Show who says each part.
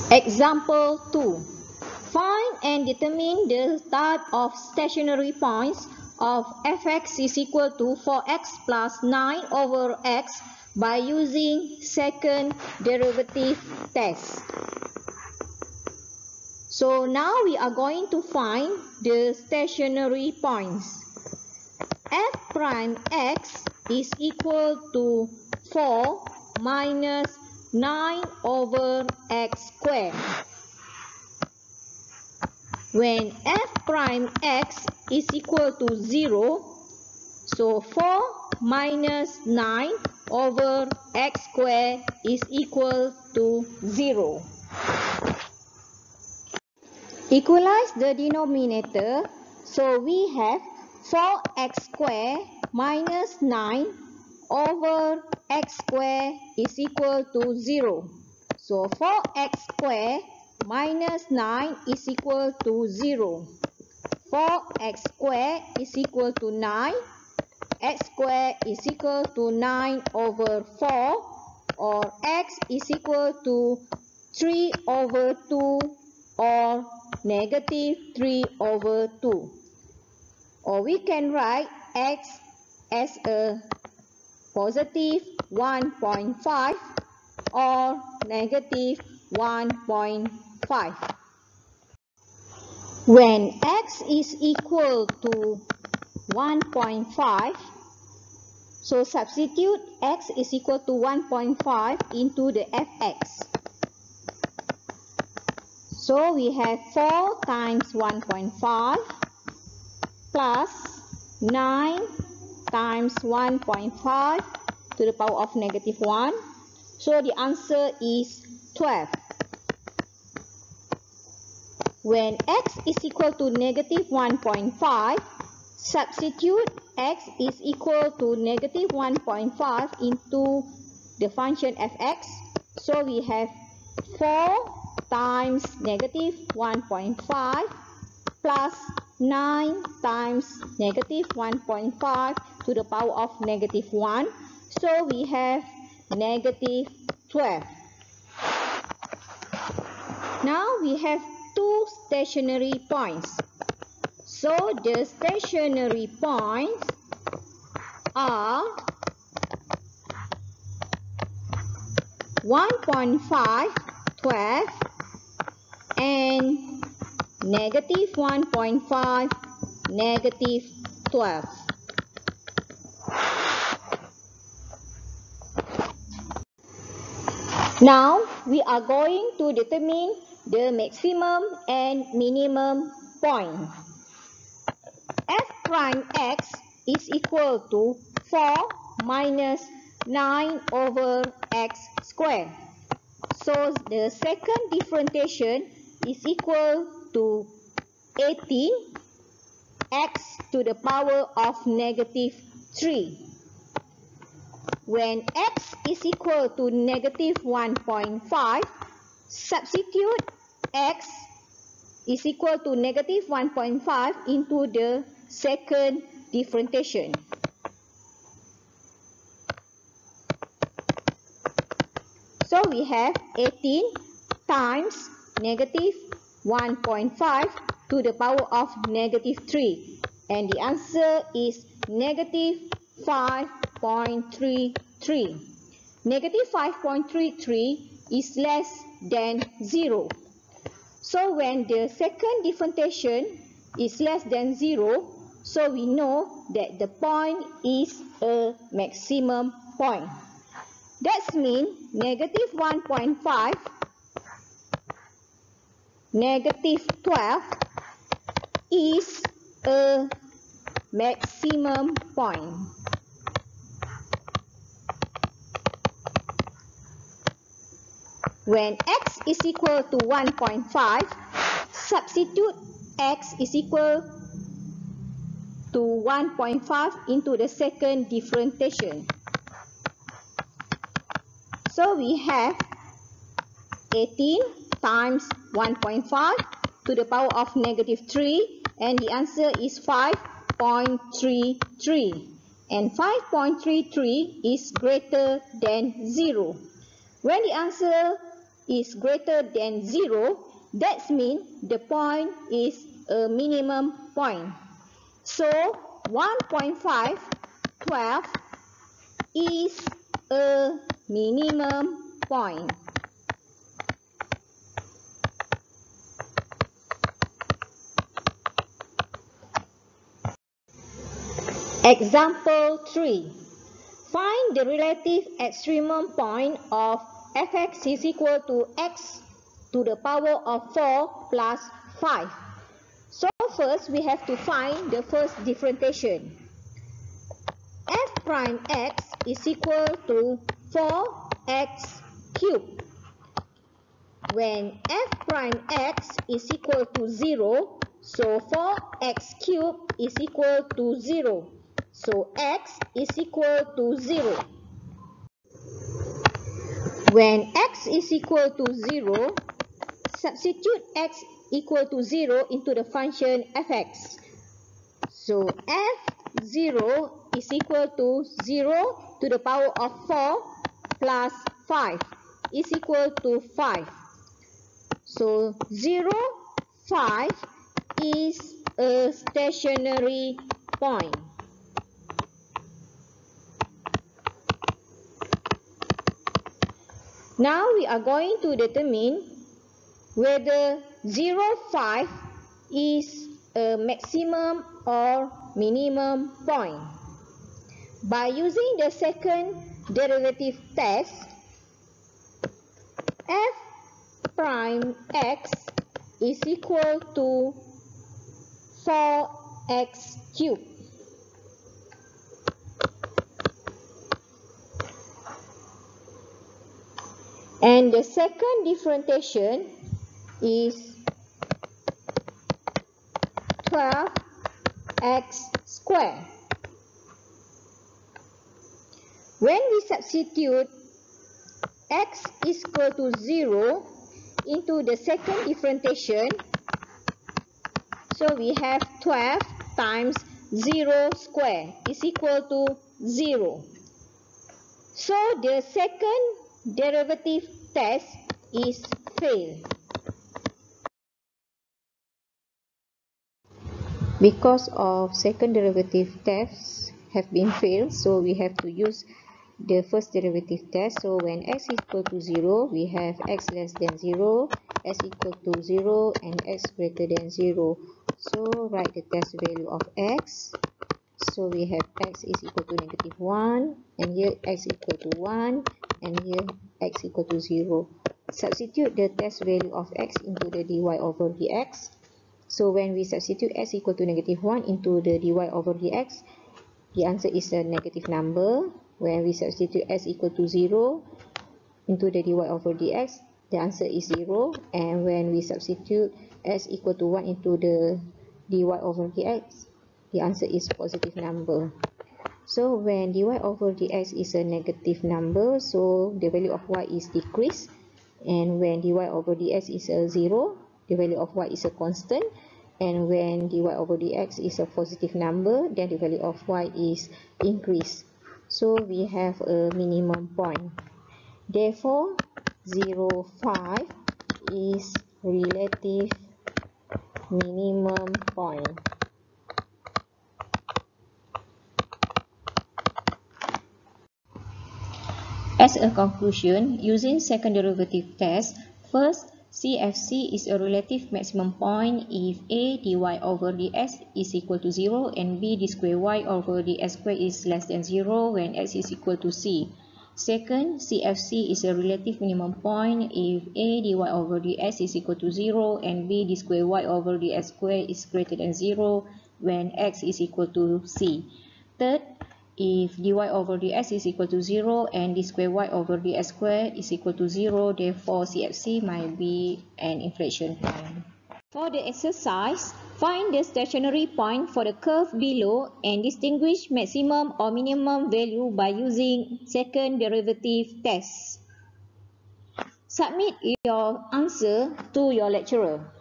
Speaker 1: Example 2. Find and determine the type of stationary points of f(x) is equal to 4x plus 9 over x by using second derivative test. So now we are going to find the stationary points. F prime x is equal to 4 minus 9 over x squared. When f prime x is equal to 0, so 4 minus 9 over x squared is equal to 0. Equalize the denominator, so we have 4x squared minus 9 over x squared is equal to 0. So 4x squared minus 9 is equal to 0. 4x squared is equal to 9. X squared is equal to 9 over 4, or x is equal to 3 over 2 or negative 3 over 2. Or we can write x as a positive 1.5 or negative 1.5. When x is equal to 1.5, so substitute x is equal to 1.5 into the fx. So we have 4 times 1.5 plus 9 times 1.5 to the power of negative 1. So the answer is 12. When x is equal to negative 1.5, substitute x is equal to negative 1.5 into the function fx. So we have 4 times negative 1.5 plus 9 times negative 1.5 to the power of negative 1. So we have negative 12. Now we have two stationary points. So the stationary points are 1.5, 12 and negative 1.5, negative 12. Now we are going to determine the maximum and minimum point. F prime x is equal to 4 minus 9 over x squared. So the second differentiation is equal to 18 x to the power of negative 3. When x is equal to negative 1.5, substitute x is equal to negative 1.5 into the second differentiation. So we have 18 times negative 1.5 to the power of negative 3. And the answer is negative 5.33. Negative 5.33 is less than 0. So when the second differentiation is less than 0, so we know that the point is a maximum point. That means negative 1.5, negative 12 is a maximum point. When x is equal to 1.5, substitute x is equal to 1.5 into the second differentiation. So we have 18 times 1.5 to the power of negative 3, and the answer is 5.33. And 5.33 is greater than 0. When the answer is greater than 0, that means the point is a minimum point. So 1.5, 12 is a minimum point. Example 3. Find the relative extremum point of fx is equal to x to the power of 4 plus 5. So first we have to find the first differentiation. F prime x is equal to 4x cubed. When f prime x is equal to 0, so 4x cubed is equal to 0. So x is equal to 0. When x is equal to 0, substitute x equal to 0 into the function fx. So f0 is equal to 0 to the power of 4 plus 5 is equal to 5. So 0, 5 is a stationary point. Now we are going to determine whether 0, 5 is a maximum or minimum point. By using the second derivative test, f prime x is equal to 4x cubed. And the second differentiation is 12x squared. When we substitute x is equal to 0 into the second differentiation, so we have 12 times 0 square is equal to 0. So the second derivative test is failed. Because of second derivative tests have been failed, so we have to use the first derivative test. So when x is equal to 0, we have x less than 0, x equal to 0, and x greater than 0. So write the test value of x. So we have x is equal to -1, and here x equal to 1, and here x equal to 0. Substitute the test value of x into the dy over dx. So when we substitute x equal to -1 into the dy over dx, the answer is a negative number. When we substitute x equal to 0 into the dy over dx, the answer is 0. And when we substitute x equal to 1 into the dy over dx, the answer is positive number. So when dy over dx is a negative number, so the value of y is decreased. And when dy over dx is a 0, the value of y is a constant. And when dy over dx is a positive number, then the value of y is increased. So we have a minimum point. Therefore, 0, 5 is relative minimum point. As a conclusion, using second derivative test, first, CFC is a relative maximum point if a dy over dx is equal to 0 and b d square y over dx square is less than 0 when x is equal to c. Second, CFC is a relative minimum point if a dy over dx is equal to 0 and b d square y over dx square is greater than 0 when x is equal to c. Third, if dy over dx is equal to 0 and d square y over dx square is equal to 0, therefore CFC might be an inflection point. For the exercise, find the stationary point for the curve below and distinguish maximum or minimum value by using second derivative test. Submit your answer to your lecturer.